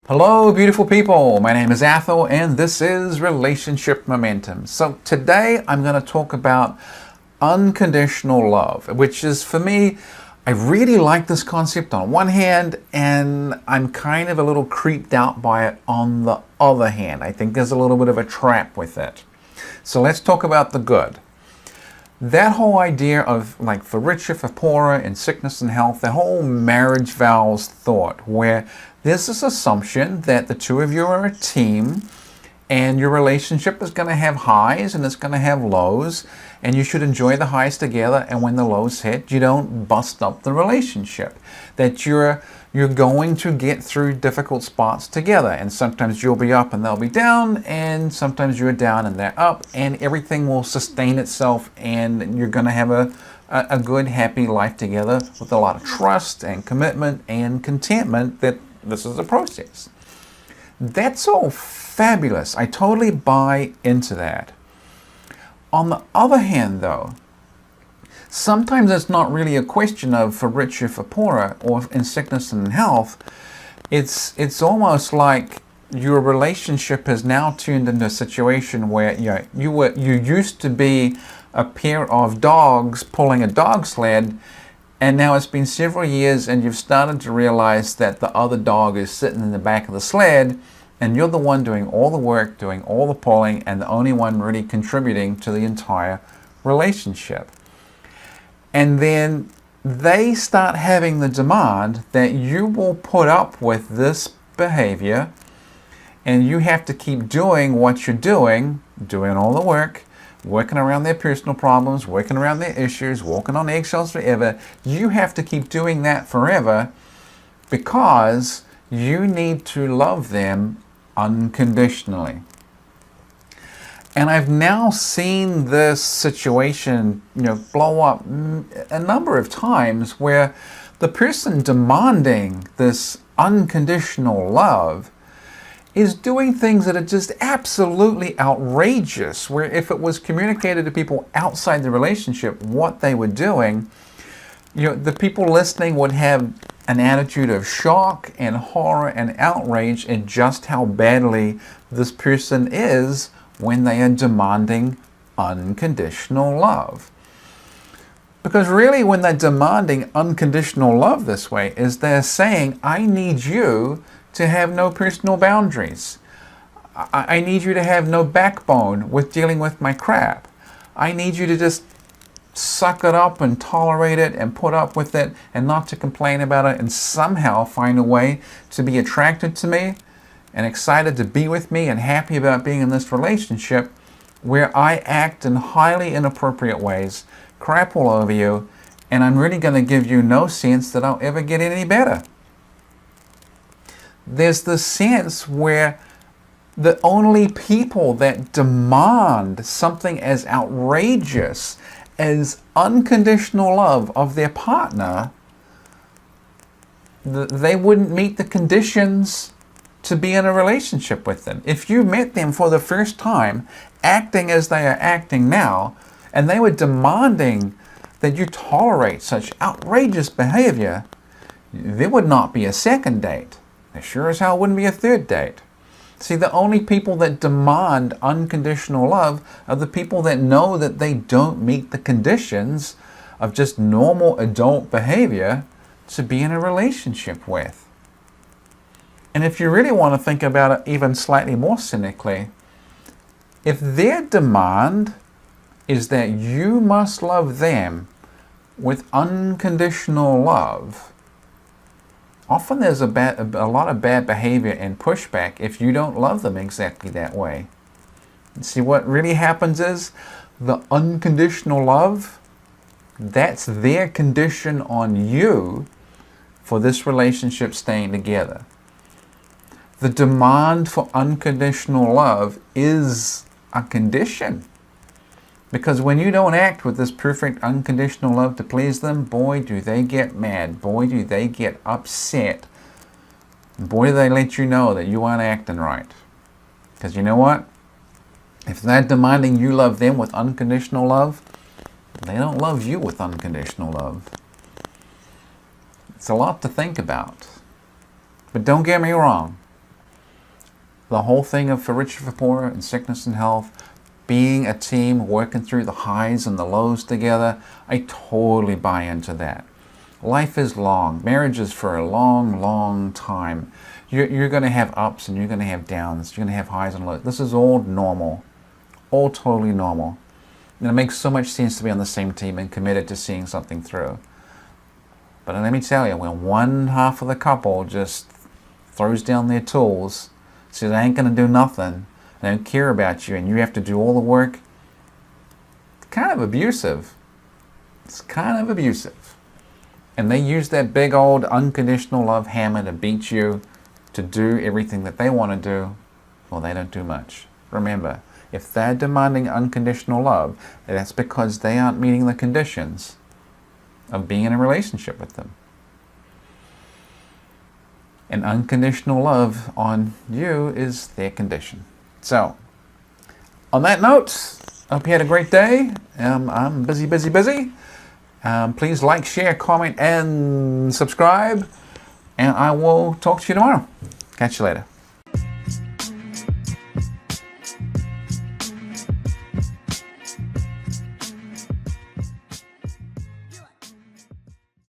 Hello, beautiful people. My name is Athol, and this is Relationship Momentum. So today I'm going to talk about unconditional love, which is, for me, I really like this concept on one hand, and I'm kind of a little creeped out by it on the other hand. I think there's a little bit of a trap with it. So let's talk about the good. That whole idea of like for richer, for poorer, in sickness and health, the whole marriage vows thought where there's this assumption that the two of you are a team and your relationship is going to have highs and it's going to have lows, and you should enjoy the highs together, and when the lows hit, you don't bust up the relationship. That you're going to get through difficult spots together, and sometimes you'll be up and they'll be down, and sometimes you're down and they're up, and everything will sustain itself, and you're going to have a good, happy life together with a lot of trust and commitment and contentment that this is a process. That's all fabulous. I totally buy into that. On the other hand, though, sometimes it's not really a question of for richer, for poorer, or in sickness and in health. It's almost like your relationship has now turned into a situation where you used to be a pair of dogs pulling a dog sled, and now it's been several years and you've started to realize that the other dog is sitting in the back of the sled, and you're the one doing all the work, doing all the pulling, and the only one really contributing to the entire relationship. And then they start having the demand that you will put up with this behavior, and you have to keep doing what you're doing all the work, working around their personal problems, working around their issues, walking on eggshells forever. You have to keep doing that forever because you need to love them unconditionally. And I've now seen this situation, blow up a number of times where the person demanding this unconditional love is doing things that are just absolutely outrageous, where if it was communicated to people outside the relationship what they were doing, the people listening would have an attitude of shock and horror and outrage at just how badly this person is when they are demanding unconditional love. Because really, when they're demanding unconditional love this way, is they're saying, I need you to have no personal boundaries. I need you to have no backbone with dealing with my crap. I need you to just suck it up and tolerate it and put up with it and not to complain about it, and somehow find a way to be attracted to me and excited to be with me and happy about being in this relationship where I act in highly inappropriate ways, crap all over you, and I'm really going to give you no sense that I'll ever get any better. There's this sense where the only people that demand something as outrageous as unconditional love of their partner, they wouldn't meet the conditions to be in a relationship with them. If you met them for the first time, acting as they are acting now, and they were demanding that you tolerate such outrageous behavior, there would not be a second date. There sure as hell wouldn't be a third date. See, the only people that demand unconditional love are the people that know that they don't meet the conditions of just normal adult behavior to be in a relationship with. And if you really want to think about it even slightly more cynically, if their demand is that you must love them with unconditional love, often there's a lot of bad behavior and pushback if you don't love them exactly that way. And see, what really happens is the unconditional love, that's their condition on you for this relationship staying together. The demand for unconditional love is a condition. Because when you don't act with this perfect unconditional love to please them, boy, do they get mad. Boy, do they get upset. Boy, do they let you know that you aren't acting right. Because you know what? If they're demanding you love them with unconditional love, they don't love you with unconditional love. It's a lot to think about. But don't get me wrong. the whole thing of for richer, for poorer, and sickness and health, being a team, working through the highs and the lows together, I totally buy into that. Life is long. Marriage is for a long, long time. You're going to have ups and you're going to have downs. You're going to have highs and lows. This is all normal. All totally normal. And it makes so much sense to be on the same team and committed to seeing something through. But let me tell you, when one half of the couple just throws down their tools, says, I ain't going to do nothing, I don't care about you, and you have to do all the work, it's kind of abusive. It's kind of abusive. And they use that big old unconditional love hammer to beat you, to do everything that they want to do. Well, they don't do much. Remember, if they're demanding unconditional love, that's because they aren't meeting the conditions of being in a relationship with them. And unconditional love on you is their condition. So, on that note, I hope you had a great day. I'm busy. Please like, share, comment, and subscribe. And I will talk to you tomorrow. Catch you later.